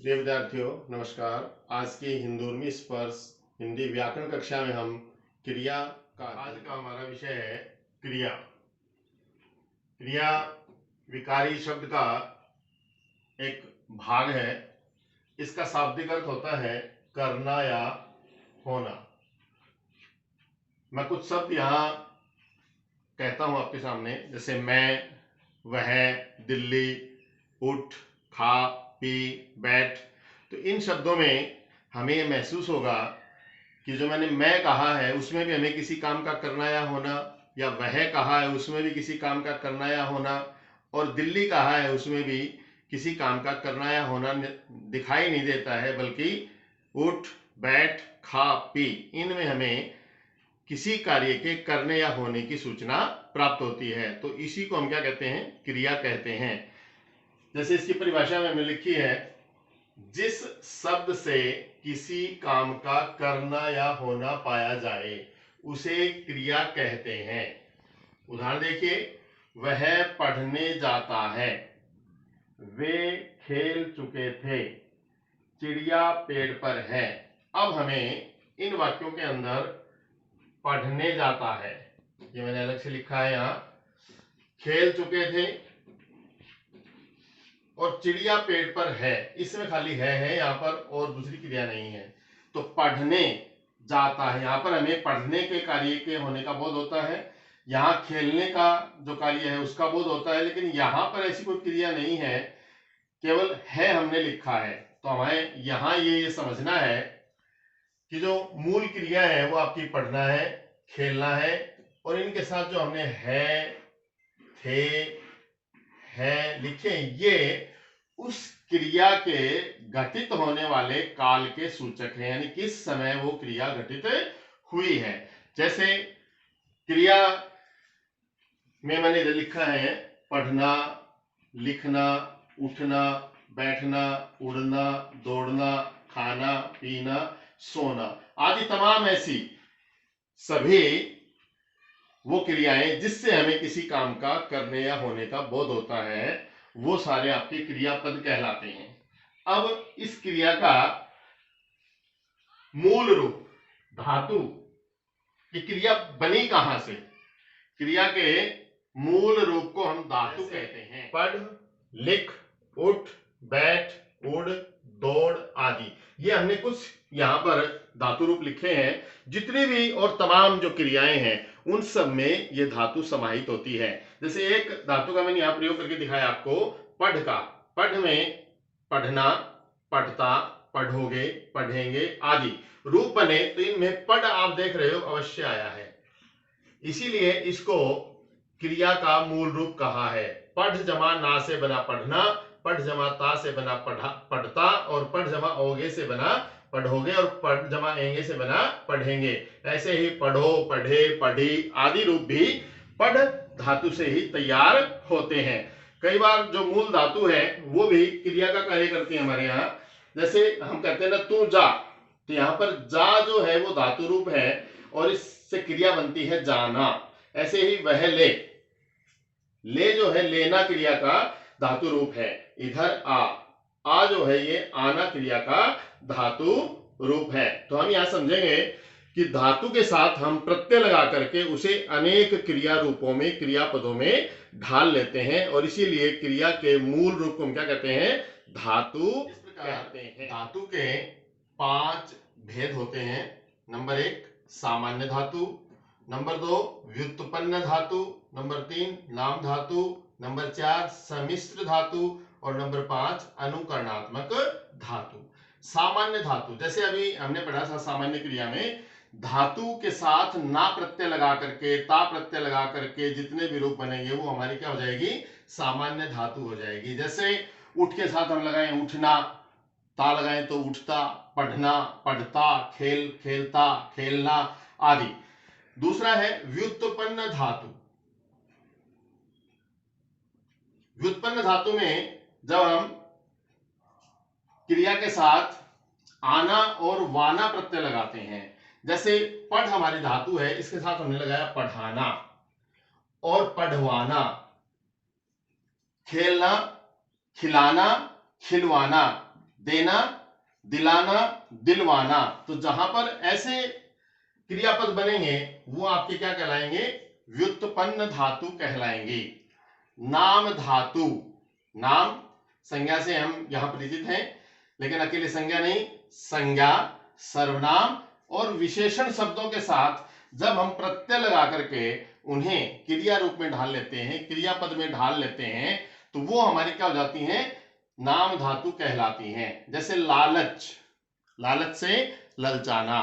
प्रिय विद्यार्थियों नमस्कार। आज की हिंदूर्मी स्पर्श हिंदी व्याकरण कक्षा में हम क्रिया का आज का हमारा विषय है क्रिया। क्रिया विकारी शब्द का एक भाग है। इसका शाब्दिक अर्थ होता है करना या होना। मैं कुछ शब्द यहाँ कहता हूं आपके सामने, जैसे मैं, वह, दिल्ली, उठ, खा, पी, बैठ। तो इन शब्दों में हमें यह महसूस होगा कि जो मैंने मैं कहा है उसमें भी हमें किसी काम का करना या होना, या वह कहा है उसमें भी किसी काम का करना या होना, और दिल्ली कहा है उसमें भी किसी काम का करना या होना दिखाई नहीं देता है, बल्कि उठ, बैठ, खा, पी इनमें हमें किसी कार्य के करने या होने की सूचना प्राप्त होती है। तो इसी को हम क्या कहते हैं? क्रिया कहते हैं। जैसे इसकी परिभाषा में हमने लिखी है, जिस शब्द से किसी काम का करना या होना पाया जाए उसे क्रिया कहते हैं। उदाहरण देखिए, वह पढ़ने जाता है, वे खेल चुके थे, चिड़िया पेड़ पर है। अब हमें इन वाक्यों के अंदर पढ़ने जाता है, ये मैंने अलग से लिखा है यहाँ, खेल चुके थे और चिड़िया पेड़ पर है, इसमें खाली है यहाँ पर और दूसरी क्रिया नहीं है। तो पढ़ने जाता है, यहाँ पर हमें पढ़ने के कार्य के होने का बोध होता है, यहाँ खेलने का जो कार्य है उसका बोध होता है, लेकिन यहाँ पर ऐसी कोई क्रिया नहीं है, केवल है हमने लिखा है। तो हमें यहाँ ये समझना है कि जो मूल क्रिया है वो आपकी पढ़ना है, खेलना है, और इनके साथ जो हमने है, थे, है लिखे, ये उस क्रिया के घटित होने वाले काल के सूचक हैं, यानी किस समय वो क्रिया घटित हुई है। जैसे क्रिया में मैंने लिखा है पढ़ना, लिखना, उठना, बैठना, उड़ना, दौड़ना, खाना, पीना, सोना आदि तमाम ऐसी सभी वो क्रियाएं जिससे हमें किसी काम का करने या होने का बोध होता है, वो सारे आपके क्रियापद कहलाते हैं। अब इस क्रिया का मूल रूप धातु की क्रिया बनी कहां से? क्रिया के मूल रूप को हम धातु कहते हैं। पढ़, लिख, उठ, बैठ, उड़, दौड़ आदि, ये हमने कुछ यहाँ पर धातु रूप लिखे हैं। जितनी भी और तमाम जो क्रियाएं हैं उन सब में ये धातु समाहित होती है। जैसे एक धातु का मैंने यहाँ प्रयोग करके दिखाया आपको, पढ़ का। पढ़ में पढ़ना, पढ़ता, पढ़ोगे, पढ़ेंगे आदि रूप बने, तो इनमें पढ़ आप देख रहे हो अवश्य आया है, इसीलिए इसको क्रिया का मूल रूप कहा है। पढ़ जमा ना से बना पढ़ना, पढ़ जमा ता से बना पढ़ता, और पढ़ जमा ओगे से बना पढ़ोगे, और पढ़ जमा एंगे से बना पढ़ेंगे। ऐसे ही पढ़ो, पढ़े, पढ़ी आदि रूप भी पढ़ धातु से ही तैयार होते हैं। कई बार जो मूल धातु है वो भी क्रिया का कार्य करती है हमारे यहाँ। जैसे हम कहते हैं ना तू जा, तो यहाँ पर जा जो है वो धातु रूप है और इससे क्रिया बनती है जाना। ऐसे ही वह ले, ले जो है लेना क्रिया का धातु रूप है। इधर आ जो है ये आना क्रिया का धातु रूप है। तो हम यहां समझेंगे कि धातु के साथ हम प्रत्यय लगा करके उसे अनेक क्रिया रूपों में, क्रियापदों में ढाल लेते हैं, और इसीलिए क्रिया के मूल रूप को हम क्या कहते हैं? धातु कहते हैं। धातु के 5 भेद होते हैं। नंबर 1 सामान्य धातु, नंबर 2 व्युत्पन्न धातु, नंबर 3 नाम धातु, नंबर 4 सम्मिश्र धातु, और नंबर 5 अनुकरणात्मक धातु। सामान्य धातु, जैसे अभी हमने पढ़ा था सामान्य क्रिया में, धातु के साथ ना प्रत्यय लगा करके, ता प्रत्यय लगा करके जितने भी रूप बनेंगे वो हमारी क्या हो जाएगी? सामान्य धातु हो जाएगी। जैसे उठ के साथ हम लगाएं उठना, ता लगाएं तो उठता, पढ़ना, पढ़ता, खेल, खेलता, खेलना आदि। दूसरा है व्युत्पन्न धातु। व्युत्पन्न धातु में जब हम क्रिया के साथ आना और वाना प्रत्यय लगाते हैं, जैसे पढ़ हमारी धातु है, इसके साथ हमने लगाया पढ़ाना और पढ़वाना, खेलना, खिलाना, खिलवाना, देना, दिलाना, दिलवाना। तो जहां पर ऐसे क्रियापद बनेंगे वो आपके क्या कहलाएंगे? व्युत्पन्न धातु कहलाएंगे। नाम धातु, नाम संज्ञा से हम यहां परिचित हैं, लेकिन अकेले संज्ञा नहीं, संज्ञा, सर्वनाम और विशेषण शब्दों के साथ जब हम प्रत्यय लगा करके उन्हें क्रिया रूप में ढाल लेते हैं, क्रियापद में ढाल लेते हैं, तो वो हमारी क्या हो जाती हैं? नाम धातु कहलाती हैं। जैसे लालच, लालच से ललचाना,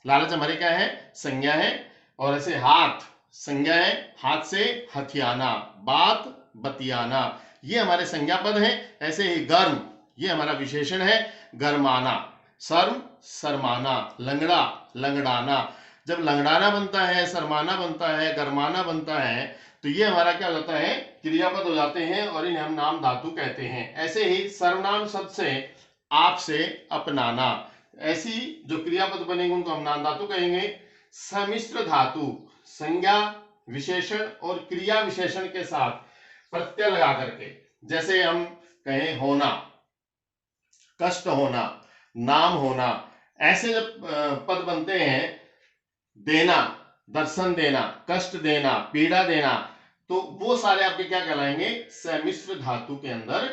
लालच हमारे क्या है? संज्ञा है। और ऐसे हाथ, संज्ञा है, हाथ से हथियाना, बात बतियाना, ये हमारे संज्ञा पद हैं। ऐसे ही गर्म, ये हमारा विशेषण है, गरमाना, शर्म, शर्माना, लंगड़ा, लंगड़ाना। जब लंगड़ाना बनता है, शर्माना बनता है, गरमाना बनता है, तो ये हमारा क्या हो जाता है? क्रियापद हो जाते हैं और इन्हें हम नाम धातु कहते हैं। ऐसे ही सर्वनाम शब्द से आपसे, अपनाना, ऐसी जो क्रियापद बनेंगे उनको हम नाम धातु कहेंगे। सम्मिश्र धातु संज्ञा, विशेषण और क्रिया विशेषण के साथ प्रत्यय लगा करके, जैसे हम कहें होना, कष्ट होना, नाम होना, ऐसे जब पद बनते हैं, देना, दर्शन देना, कष्ट देना, पीड़ा देना, तो वो सारे आपके क्या कहलाएंगे? सम्मिश्र धातु के अंदर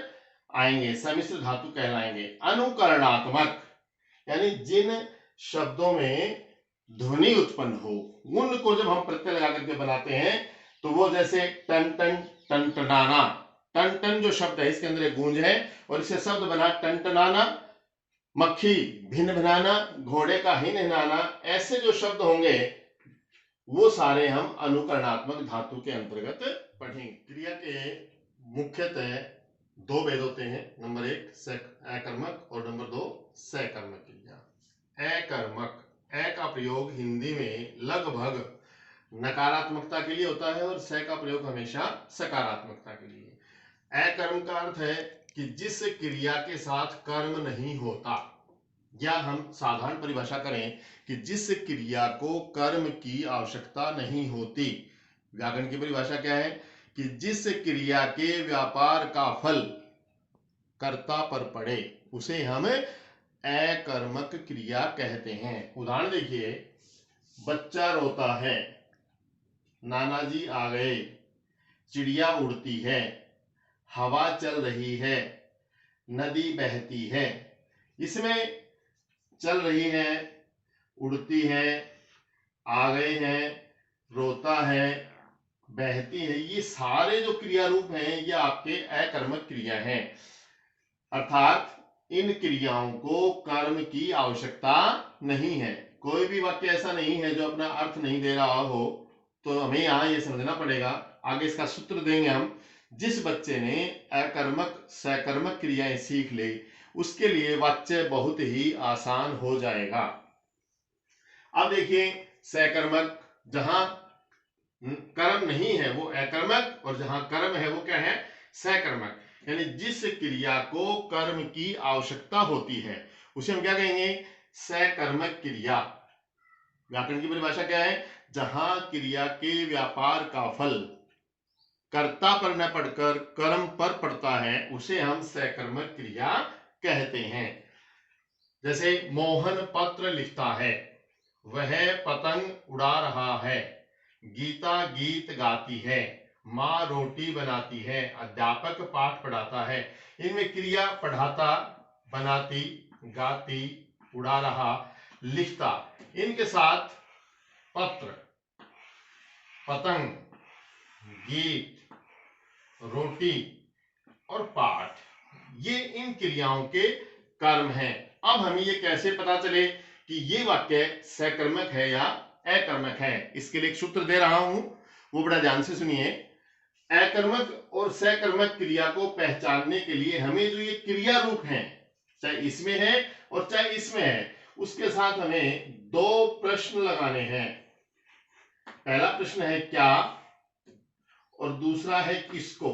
आएंगे, सम्मिश्र धातु कहलाएंगे। अनुकरणात्मक, यानी जिन शब्दों में ध्वनि उत्पन्न हो, उनको जब हम प्रत्यय लगा करके बनाते हैं, तो वो जैसे टन टन, टनटनाना, टन टन जो शब्द है इसके अंदर एक गूंज है और इससे शब्द बना टनटनाना, मक्खी भिन भिनाना, घोड़े का हिन हिनाना, ऐसे जो शब्द होंगे वो सारे हम अनुकरणात्मक धातु के अंतर्गत पढ़ेंगे। क्रिया के मुख्यतः दो भेद होते हैं, नंबर 1 अकर्मक और नंबर 2 सकर्मक क्रिया। अकर्मक, अ का प्रयोग हिंदी में लगभग नकारात्मकता के लिए होता है और स का प्रयोग हमेशा सकारात्मकता के लिए। अकर्म का अर्थ है कि जिस क्रिया के साथ कर्म नहीं होता, या हम साधारण परिभाषा करें कि जिस क्रिया को कर्म की आवश्यकता नहीं होती। व्याकरण की परिभाषा क्या है? कि जिस क्रिया के व्यापार का फल कर्ता पर पड़े उसे हम अकर्मक क्रिया कहते हैं। उदाहरण देखिए, बच्चा रोता है, नाना जी आ गए, चिड़िया उड़ती है, हवा चल रही है, नदी बहती है। इसमें चल रही है, उड़ती है, आ गए हैं, रोता है, बहती है, ये सारे जो क्रिया रूप हैं ये आपके अकर्मक क्रिया हैं। अर्थात इन क्रियाओं को कर्म की आवश्यकता नहीं है। कोई भी वाक्य ऐसा नहीं है जो अपना अर्थ नहीं दे रहा हो, तो हमें यहाँ ये समझना पड़ेगा। आगे इसका सूत्र देंगे हम। जिस बच्चे ने अकर्मक सकर्मक क्रियाएं सीख ली उसके लिए वाक्य बहुत ही आसान हो जाएगा। अब देखिए, सकर्मक, जहां कर्म नहीं है वो अकर्मक और जहां कर्म है वो क्या है? सकर्मक। यानी जिस क्रिया को कर्म की आवश्यकता होती है उसे हम क्या कहेंगे? सकर्मक क्रिया। व्याकरण की परिभाषा क्या है? जहां क्रिया के व्यापार का फल कर्ता पर न पड़कर कर्म पर पड़ता है उसे हम सकर्मक क्रिया कहते हैं। जैसे मोहन पत्र लिखता है, वह पतंग उड़ा रहा है, गीता गीत गाती है, माँ रोटी बनाती है, अध्यापक पाठ पढ़ाता है। इनमें क्रिया पढ़ाता, बनाती, गाती, उड़ा रहा, लिखता, इनके साथ पत्र, पतंग, गीत, रोटी और पाठ, ये इन क्रियाओं के कर्म हैं। अब हमें ये कैसे पता चले कि ये वाक्य सकर्मक है या अकर्मक है? इसके लिए एक सूत्र दे रहा हूं, वो बड़ा ध्यान से सुनिए। अकर्मक और सकर्मक क्रिया को पहचानने के लिए हमें जो ये क्रिया रूप है, चाहे इसमें है और चाहे इसमें है, उसके साथ हमें दो प्रश्न लगाने हैं। पहला प्रश्न है क्या और दूसरा है किसको।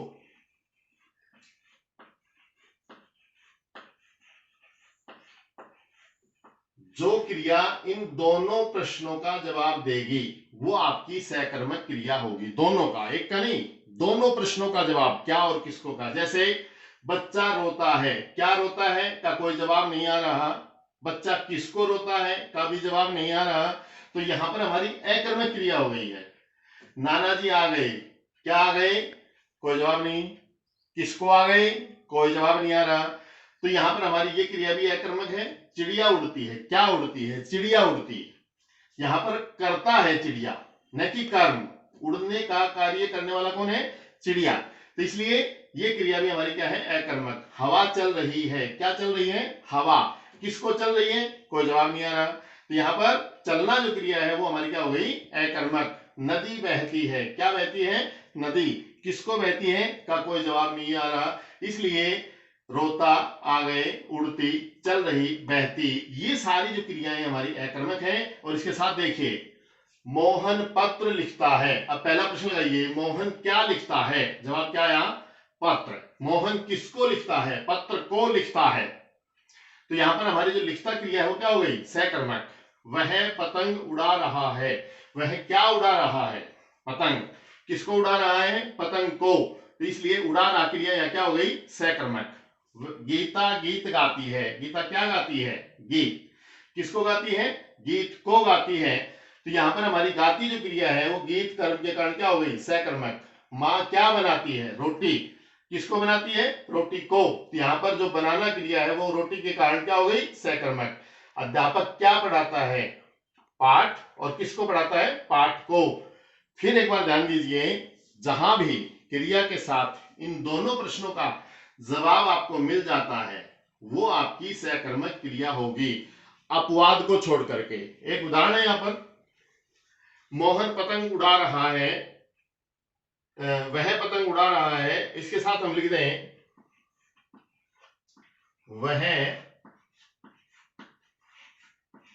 जो क्रिया इन दोनों प्रश्नों का जवाब देगी वो आपकी सकर्मक क्रिया होगी। दोनों का, एक का नहीं, दोनों प्रश्नों का जवाब, क्या और किसको का। जैसे बच्चा रोता है, क्या रोता है का कोई जवाब नहीं आ रहा। बच्चा किसको रोता है का भी जवाब नहीं आ रहा। तो यहां पर हमारी अकर्मक क्रिया हो गई है। नाना जी आ गए, क्या आ गए, कोई जवाब नहीं। किसको आ गए, कोई जवाब नहीं आ रहा। तो यहां पर हमारी ये क्रिया भी अकर्मक है। चिड़िया उड़ती है, क्या उड़ती है, चिड़िया उड़ती है। यहां पर करता है चिड़िया, न कि कर्म। उड़ने का कार्य करने वाला कौन है, चिड़िया। तो इसलिए ये क्रिया भी हमारी क्या है, अकर्मक। हवा चल रही है, क्या चल रही है, हवा। किसको चल रही है, कोई जवाब नहीं आ रहा। तो यहां पर चलना जो क्रिया है वो हमारी क्या हो गई, अकर्मक। नदी बहती है, क्या बहती है, नदी। किसको बहती है का कोई जवाब नहीं आ रहा। इसलिए रोता आ गए, उड़ती, चल रही, बहती, ये सारी जो क्रियाएं हमारी अकर्मक है। और इसके साथ देखिए, मोहन पत्र लिखता है। अब पहला प्रश्न लगाइए, मोहन क्या लिखता है, जवाब क्या आया, पत्र। मोहन किसको लिखता है, पत्र को लिखता है। तो यहां पर हमारी जो लिखता क्रिया है वो क्या हो गई, सकर्मक। वह पतंग उड़ा रहा है, वह क्या उड़ा रहा है, पतंग। किसको उड़ा रहा है, पतंग को। तो इसलिए उड़ा रहा क्रिया या क्या हो गई, सकर्मक। गीता गीत गाती है, गीता क्या गाती है, गीत। किसको गाती है, गीत को गाती है। तो यहां पर हमारी गाती जो क्रिया है वो गीत कर्म के कारण क्या हो गई, सकर्मक। माँ क्या बनाती है, रोटी। किसको बनाती है, रोटी को। तो यहां पर जो बनाना क्रिया है वो रोटी के कारण क्या हो गई, सकर्मक। अध्यापक क्या पढ़ाता है, पाठ। और किसको पढ़ाता है, पाठ को। फिर एक बार ध्यान दीजिए, जहां भी क्रिया के साथ इन दोनों प्रश्नों का जवाब आपको मिल जाता है वो आपकी सकर्मक क्रिया होगी, अपवाद को छोड़ करके। एक उदाहरण है, यहां पर मोहन पतंग उड़ा रहा है, वह पतंग उड़ा रहा है, इसके साथ हम लिख दें वह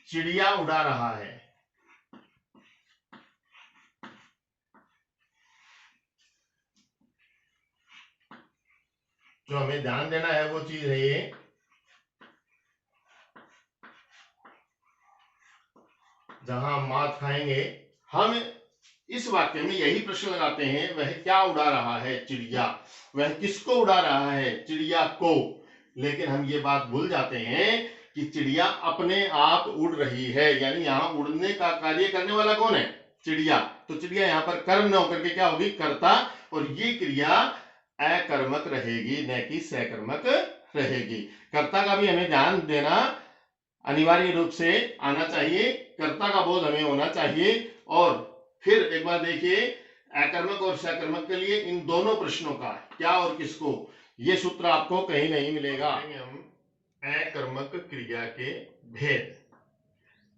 चिड़िया उड़ा रहा है। जो हमें ध्यान देना है वो चीज है ये, जहां हम मात खाएंगे, हम इस वाक्य में यही प्रश्न लगाते हैं, वह क्या उड़ा रहा है, चिड़िया। वह किसको उड़ा रहा है, चिड़िया को। लेकिन हम ये बात भूल जाते हैं कि चिड़िया अपने आप उड़ रही है, यानी यहां उड़ने का कार्य करने वाला कौन है, चिड़िया। तो चिड़िया यहां पर कर्म न होकर के क्या होगी, कर्ता। और ये क्रिया अकर्मक रहेगी, न कि सकर्मक रहेगी। कर्ता का भी हमें ध्यान देना अनिवार्य रूप से आना चाहिए, कर्ता का बोध हमें होना चाहिए। और फिर एक बार देखिए, अकर्मक और सकर्मक के लिए इन दोनों प्रश्नों का क्या और किसको, ये सूत्र आपको कहीं नहीं मिलेगा। हम अकर्मक क्रिया के भेद।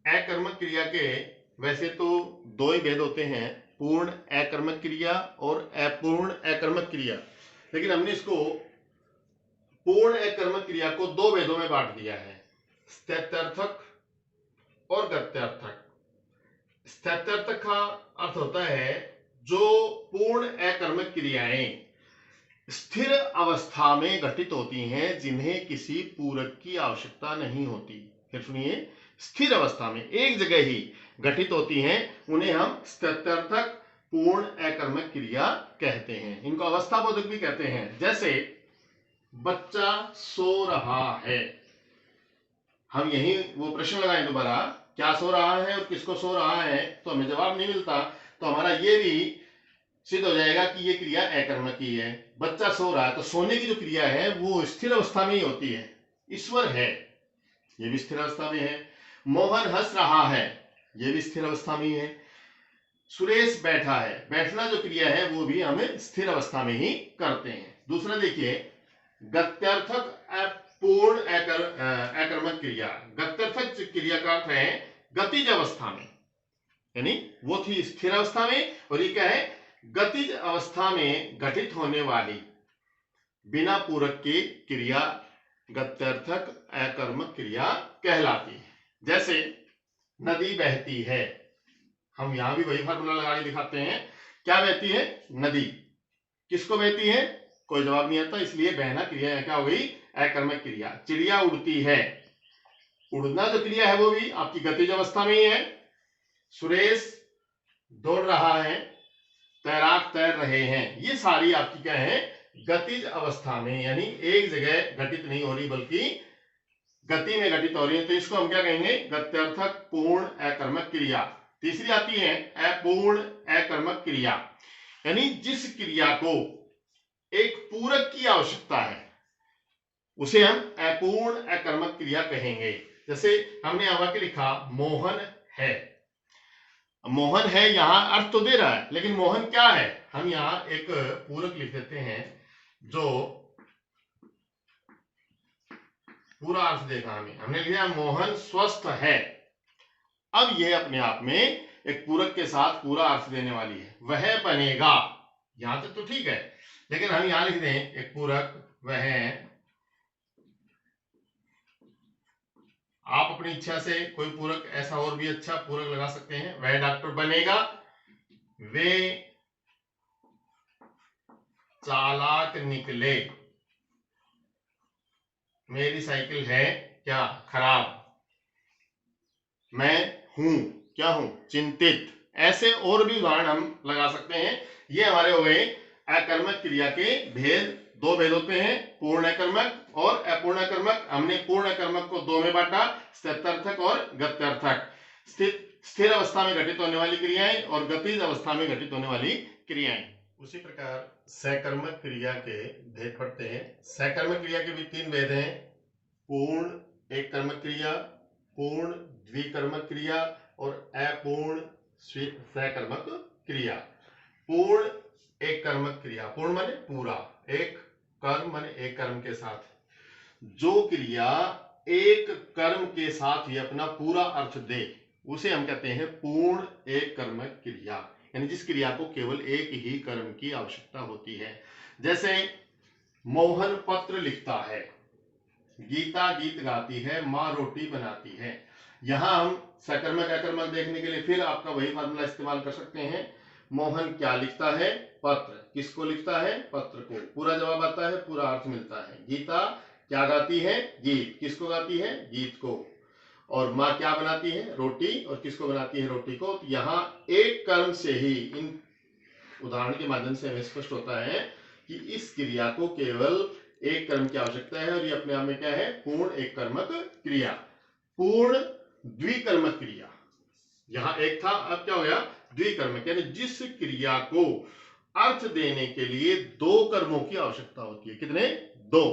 अकर्मक क्रिया के वैसे तो दो ही भेद होते हैं, पूर्ण अकर्मक क्रिया और अपूर्ण अकर्मक क्रिया। लेकिन हमने इसको पूर्ण अकर्मक क्रिया को दो भेदों में बांट दिया है, स्थित्यर्थक और गत्यर्थक। स्थित्यर्थक का अर्थ होता है जो पूर्ण अकर्मक क्रियाएं स्थिर अवस्था में घटित होती हैं, जिन्हें किसी पूरक की आवश्यकता नहीं होती। फिर सुनिए, स्थिर अवस्था में एक जगह ही घटित होती हैं, उन्हें हम स्थित्यर्थक पूर्ण अकर्मक क्रिया कहते हैं। इनको अवस्था बोधक भी कहते हैं। जैसे बच्चा सो रहा है, हम यही वो प्रश्न लगाएं दोबारा, क्या सो रहा है और किसको सो रहा है, तो हमें जवाब नहीं मिलता। तो हमारा ये भी सिद्ध हो जाएगा कि ये क्रिया अकर्मक की है। बच्चा सो रहा है, तो सोने की जो क्रिया है वो स्थिर अवस्था में ही होती है। ईश्वर है, ये भी स्थिर अवस्था में है। मोहन हंस रहा है, ये भी स्थिर अवस्था में ही है। सुरेश बैठा है, बैठना जो क्रिया है वो भी हम स्थिर अवस्था में ही करते हैं। दूसरा देखिए, गत्यर्थक पूर्ण अकर्मक क्रिया। गत्यर्थक क्रिया का अर्थ है गतिज अवस्था में, यानी वो थी स्थिर अवस्था में, और ये क्या है, गतिज अवस्था में घटित होने वाली बिना पूरक की क्रिया गत्यर्थक अकर्मक क्रिया कहलाती है। जैसे नदी बहती है, हम यहां भी वही फार्मूला लगा के दिखाते हैं, क्या बहती है, नदी। किसको बहती है, कोई जवाब नहीं आता, इसलिए बहना क्रिया क्या हो गई, अकर्मक क्रिया। चिड़िया उड़ती है, उड़ना जो क्रिया है वो भी आपकी गतिज अवस्था में ही है। सुरेश दौड़ रहा है, तैराक तैर रहे हैं, ये सारी आपकी क्या है, गतिज अवस्था में, यानी एक जगह घटित नहीं हो रही बल्कि गति में घटित हो रही है, तो इसको हम क्या कहेंगे? गत्यर्थक पूर्ण अकर्मक क्रिया। तीसरी आती है अपूर्ण अकर्मक क्रिया, यानी जिस क्रिया को एक पूरक की आवश्यकता है उसे हम अपूर्ण अकर्मक क्रिया कहेंगे। जैसे हमने यहाँ वाक्य लिखा मोहन है। मोहन है यहां अर्थ तो दे रहा है, लेकिन मोहन क्या है? हम यहां एक पूरक लिख देते हैं जो पूरा अर्थ देगा हमें। हमने लिखा मोहन स्वस्थ है। अब यह अपने आप में एक पूरक के साथ पूरा अर्थ देने वाली है। वह बनेगा, यहां तक तो ठीक है, लेकिन हम यहां लिख दें एक पूरक वह। आप अपनी इच्छा से कोई पूरक ऐसा और भी अच्छा पूरक लगा सकते हैं। वह डॉक्टर बनेगा, वे चालाक निकले, मेरी साइकिल है क्या खराब, मैं हूं क्या हूं चिंतित। ऐसे और भी उदाहरण हम लगा सकते हैं। ये हमारे हो गए अकर्मक क्रिया के भेद। दो भेद होते हैं, पूर्ण अकर्मक और अपूर्ण अकर्मक। हमने पूर्ण अकर्मक को दो में बांटा, स्थित्यर्थक और गत्यर्थक। स्थिर अवस्था में घटित होने वाली क्रियाएं और गतिज अवस्था में घटित होने वाली क्रियाएं। उसी प्रकार सकर्मक क्रिया के भेद पढ़ते हैं। सकर्मक क्रिया के भी तीन भेद हैं, पूर्ण एक कर्मक क्रिया, पूर्ण द्विकर्मक क्रिया और अपूर्ण सकर्मक क्रिया। पूर्ण एक कर्मक क्रिया, पूर्ण माने पूरा, एक कर्म माने एक कर्म के साथ, जो क्रिया एक कर्म के साथ ही अपना पूरा अर्थ दे उसे हम कहते हैं पूर्ण एक कर्मक क्रिया, यानी जिस क्रिया को केवल एक ही कर्म की आवश्यकता होती है। जैसे मोहन पत्र लिखता है, गीता गीत गाती है, माँ रोटी बनाती है। यहां हम सकर्मक अकर्मक देखने के लिए फिर आपका वही फार्मूला इस्तेमाल कर सकते हैं। मोहन क्या लिखता है? पत्र। किसको लिखता है? पत्र को। पूरा जवाब आता है, पूरा अर्थ मिलता है। गीता क्या गाती है? गीत। किसको गाती है? गीत को। और माँ क्या बनाती है? रोटी। और किसको बनाती है? रोटी को। तो यहाँ एक कर्म से ही इन उदाहरण के माध्यम से हमें स्पष्ट होता है कि इस क्रिया को केवल एक कर्म की आवश्यकता है, और ये अपने आप में क्या है? पूर्ण एक कर्मक क्रिया। पूर्ण द्विकर्मक क्रिया, यहां एक था, अब क्या हो गया? द्विकर्मक, यानी जिस क्रिया को अर्थ देने के लिए दो कर्मों की आवश्यकता होती है। कितने? दो।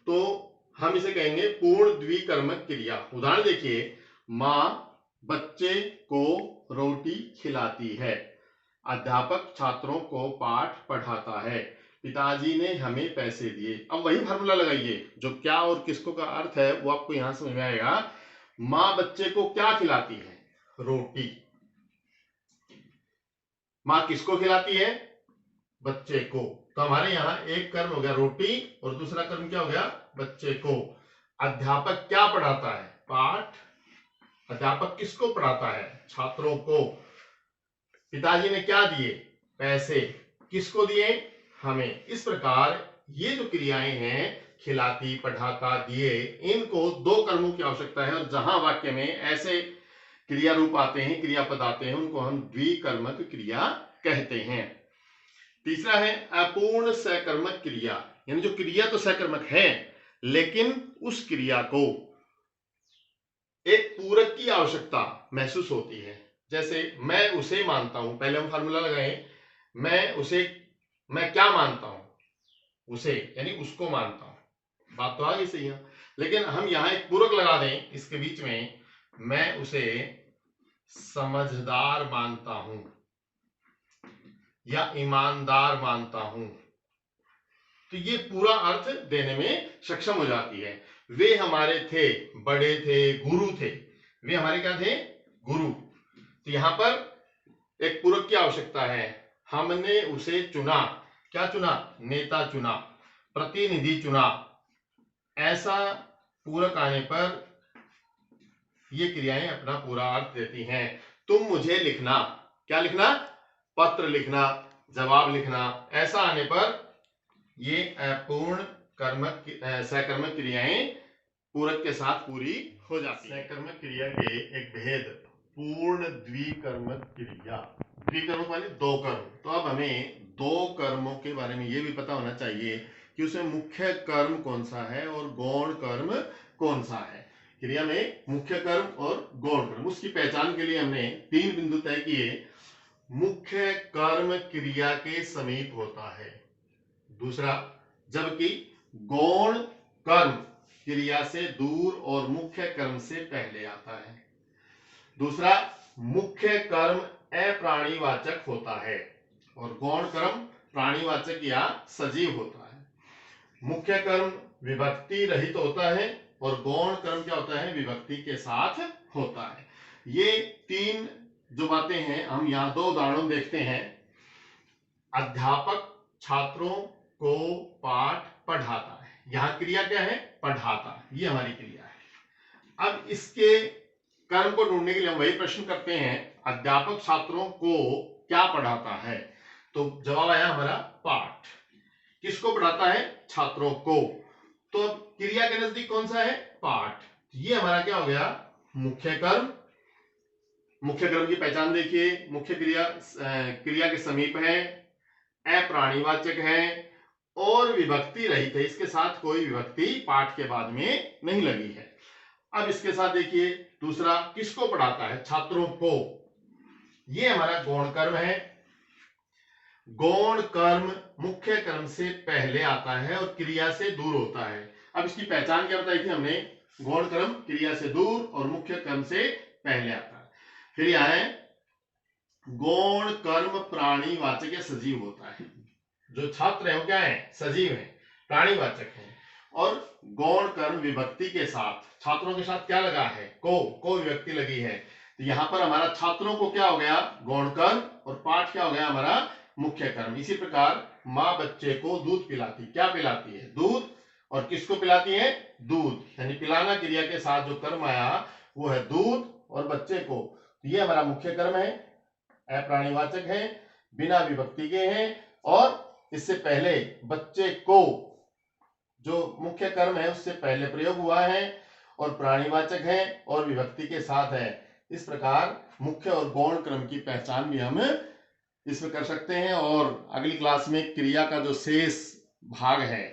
तो हम इसे कहेंगे पूर्ण द्विकर्मक क्रिया। उदाहरण देखिए, मां बच्चे को रोटी खिलाती है, अध्यापक छात्रों को पाठ पढ़ाता है, पिताजी ने हमें पैसे दिए। अब वही फार्मूला लगाइए, जो क्या और किसको का अर्थ है वो आपको यहां समझ में आएगा। मां बच्चे को क्या खिलाती है? रोटी। मां किसको खिलाती है? बच्चे को। तो हमारे यहां एक कर्म हो गया रोटी, और दूसरा कर्म क्या हो गया? बच्चे को। अध्यापक क्या पढ़ाता है? पाठ। अध्यापक किसको पढ़ाता है? छात्रों को। पिताजी ने क्या दिए? पैसे। किसको दिए? हमें। इस प्रकार ये जो क्रियाएं हैं, खिलाती, पढ़ाता, दिए, इनको दो कर्मों की आवश्यकता है, और जहां वाक्य में ऐसे क्रिया रूप आते हैं, क्रियापद आते हैं, उनको हम द्विकर्मक क्रिया कहते हैं। तीसरा है अपूर्ण सकर्मक क्रिया, यानी जो क्रिया तो सकर्मक है, लेकिन उस क्रिया को एक पूरक की आवश्यकता महसूस होती है। जैसे मैं उसे मानता हूं, पहले हम फार्मूला लगाएं, मैं उसे, मैं क्या मानता हूं? उसे, यानी उसको मानता हूं। बात तो आ गई सही है, लेकिन हम यहां एक पूरक लगा दें इसके बीच में, मैं उसे समझदार मानता हूं या ईमानदार मानता हूं, तो ये पूरा अर्थ देने में सक्षम हो जाती है। वे हमारे थे, बड़े थे, गुरु थे। वे हमारे क्या थे? गुरु। तो यहां पर एक पूरक की आवश्यकता है। हमने उसे चुना। क्या चुना? नेता चुना, प्रतिनिधि चुना। ऐसा पूरक आने पर ये क्रियाएं अपना पूरा अर्थ देती हैं। तुम मुझे लिखना। क्या लिखना? पत्र लिखना, जवाब लिखना। ऐसा आने पर ये अपूर्ण कर्मक सकर्मक क्रियाएं पूरक के साथ पूरी हो जाती है। सकर्मक क्रिया के एक भेद, पूर्ण द्विकर्मक क्रिया। द्विकर्म माने दो कर्म। तो अब हमें दो कर्मों के बारे में ये भी पता होना चाहिए कि उसमें मुख्य कर्म कौन सा है और गौण कर्म कौन सा है। क्रिया में मुख्य कर्म और गौण कर्म, उसकी पहचान के लिए हमने 3 बिंदु तय किए। मुख्य कर्म क्रिया के समीप होता है। दूसरा, जबकि गौण कर्म क्रिया से दूर और मुख्य कर्म से पहले आता है। दूसरा, मुख्य कर्म अप्राणीवाचक होता है और गौण कर्म प्राणीवाचक या सजीव होता है। मुख्य कर्म विभक्ति रहित होता है और गौण कर्म क्या होता है, विभक्ति के साथ होता है। ये 3 जो बातें हैं, हम यहाँ 2 उदाहरण देखते हैं। अध्यापक छात्रों को पाठ पढ़ाता है। यहाँ क्रिया क्या है, पढ़ाता, ये हमारी क्रिया है। अब इसके कर्म को ढूंढने के लिए हम वही प्रश्न करते हैं, अध्यापक छात्रों को क्या पढ़ाता है। तो जवाब आया हमारा पाठ। किसको पढ़ाता है, छात्रों को। तो अब क्रिया के नजदीक कौन सा है, पाठ। ये हमारा क्या हो गया, मुख्य कर्म। मुख्य कर्म की पहचान देखिए, मुख्य क्रिया के समीप है, अप्राणीवाचक है और विभक्ति रहित है। इसके साथ कोई विभक्ति पाठ के बाद में नहीं लगी है। अब इसके साथ देखिए दूसरा, किसको पढ़ाता है, छात्रों को। ये हमारा गौण कर्म है। गौण कर्म मुख्य कर्म से पहले आता है और क्रिया से दूर होता है। अब इसकी पहचान क्या बताई थी हमने, गौण कर्म क्रिया से दूर और मुख्य कर्म से पहले आता है। फिर यहां है गौण कर्म प्राणीवाचक या सजीव होता है। जो छात्र है वो क्या है, सजीव है, प्राणीवाचक है। और गौण कर्म विभक्ति के साथ, छात्रों के साथ क्या लगा है, को विभक्ति लगी है। तो यहां पर हमारा छात्रों को क्या हो गया, गौण कर्म, और पाठ क्या हो गया हमारा मुख्य कर्म। इसी प्रकार माँ बच्चे को दूध पिलाती, क्या पिलाती है, दूध। और किसको पिलाती है, दूध, यानी पिलाना क्रिया के साथ जो कर्म आया वो है दूध और बच्चे को। तो ये हमारा मुख्य कर्म है, अप्राणीवाचक है, बिना विभक्ति के हैं, और इससे पहले बच्चे को जो मुख्य कर्म है उससे पहले प्रयोग हुआ है, और प्राणीवाचक है और विभक्ति के साथ है। इस प्रकार मुख्य और गौण क्रम की पहचान भी हम इसमें कर सकते हैं। और अगली क्लास में क्रिया का जो शेष भाग है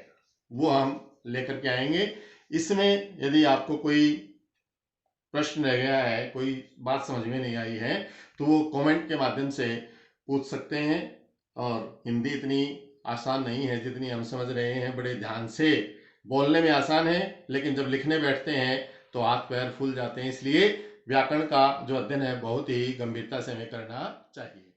वो हम लेकर के आएंगे। इसमें यदि आपको कोई प्रश्न रह गया है, कोई बात समझ में नहीं आई है, तो वो कमेंट के माध्यम से पूछ सकते हैं। और हिंदी इतनी आसान नहीं है जितनी हम समझ रहे हैं, बड़े ध्यान से बोलने में आसान है, लेकिन जब लिखने बैठते हैं तो हाथ पैर फूल जाते हैं। इसलिए व्याकरण का जो अध्ययन है बहुत ही गंभीरता से हमें करना चाहिए।